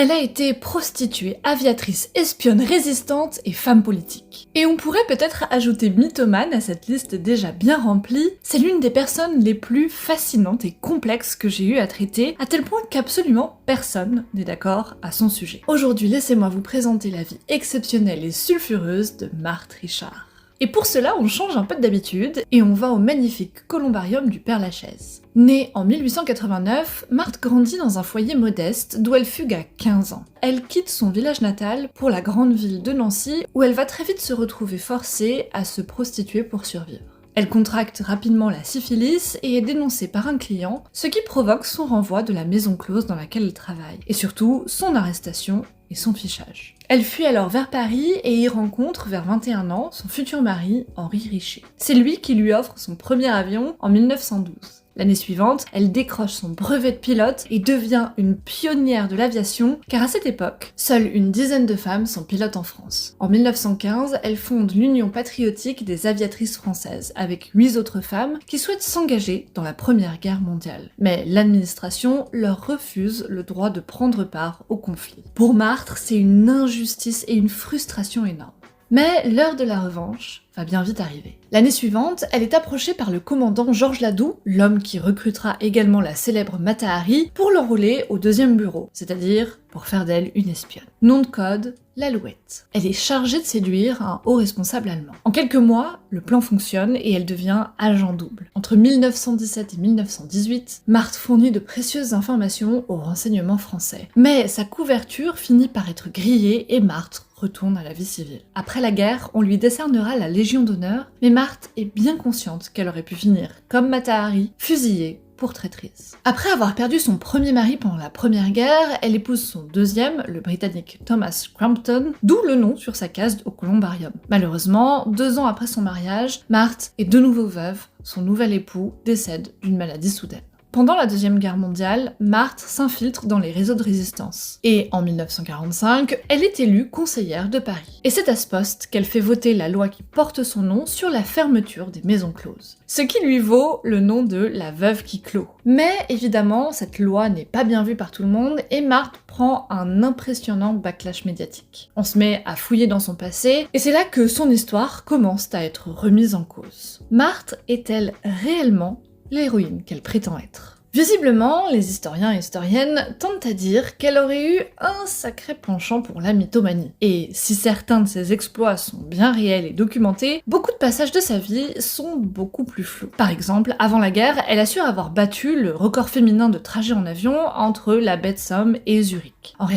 Elle a été prostituée, aviatrice, espionne, résistante et femme politique. Et on pourrait peut-être ajouter mythomane à cette liste déjà bien remplie, c'est l'une des personnes les plus fascinantes et complexes que j'ai eu à traiter, à tel point qu'absolument personne n'est d'accord à son sujet. Aujourd'hui, laissez-moi vous présenter la vie exceptionnelle et sulfureuse de Marthe Richard. Et pour cela, on change un peu d'habitude et on va au magnifique columbarium du Père-Lachaise. Née en 1889, Marthe grandit dans un foyer modeste d'où elle fugue à 15 ans. Elle quitte son village natal pour la grande ville de Nancy où elle va très vite se retrouver forcée à se prostituer pour survivre. Elle contracte rapidement la syphilis et est dénoncée par un client, ce qui provoque son renvoi de la maison close dans laquelle elle travaille, et surtout son arrestation et son fichage. Elle fuit alors vers Paris et y rencontre vers 21 ans son futur mari, Henri Richer. C'est lui qui lui offre son premier avion en 1912. L'année suivante, elle décroche son brevet de pilote et devient une pionnière de l'aviation, car à cette époque, seule une dizaine de femmes sont pilotes en France. En 1915, elle fonde l'Union patriotique des aviatrices françaises, avec 8 autres femmes qui souhaitent s'engager dans la Première Guerre mondiale. Mais l'administration leur refuse le droit de prendre part au conflit. Pour Marthe, c'est une injustice et une frustration énorme. Mais l'heure de la revanche va bien vite arriver. L'année suivante, elle est approchée par le commandant Georges Ladoux, l'homme qui recrutera également la célèbre Mata Hari, pour l'enrôler au 2e bureau, c'est-à-dire pour faire d'elle une espionne. Nom de code, l'Alouette. Elle est chargée de séduire un haut responsable allemand. En quelques mois, le plan fonctionne et elle devient agent double. Entre 1917 et 1918, Marthe fournit de précieuses informations aux renseignements français. Mais sa couverture finit par être grillée et Marthe retourne à la vie civile. Après la guerre, on lui décernera la Légion d'honneur, mais Marthe est bien consciente qu'elle aurait pu finir, comme Mata Hari, fusillée pour traîtrise. Après avoir perdu son premier mari pendant la Première Guerre, elle épouse son deuxième, le Britannique Thomas Crampton, d'où le nom sur sa case au columbarium. Malheureusement, 2 ans après son mariage, Marthe est de nouveau veuve, son nouvel époux décède d'une maladie soudaine. Pendant la Deuxième Guerre mondiale, Marthe s'infiltre dans les réseaux de résistance. Et en 1945, elle est élue conseillère de Paris. Et c'est à ce poste qu'elle fait voter la loi qui porte son nom sur la fermeture des maisons closes. Ce qui lui vaut le nom de la veuve qui clôt. Mais évidemment, cette loi n'est pas bien vue par tout le monde et Marthe prend un impressionnant backlash médiatique. On se met à fouiller dans son passé et c'est là que son histoire commence à être remise en cause. Marthe est-elle réellement l'héroïne qu'elle prétend être? Visiblement, les historiens et historiennes tentent à dire qu'elle aurait eu un sacré penchant pour la mythomanie. Et si certains de ses exploits sont bien réels et documentés, beaucoup de passages de sa vie sont beaucoup plus flous. Par exemple, avant la guerre, elle assure avoir battu le record féminin de trajet en avion entre la baie de Somme et Zurich. En réalité,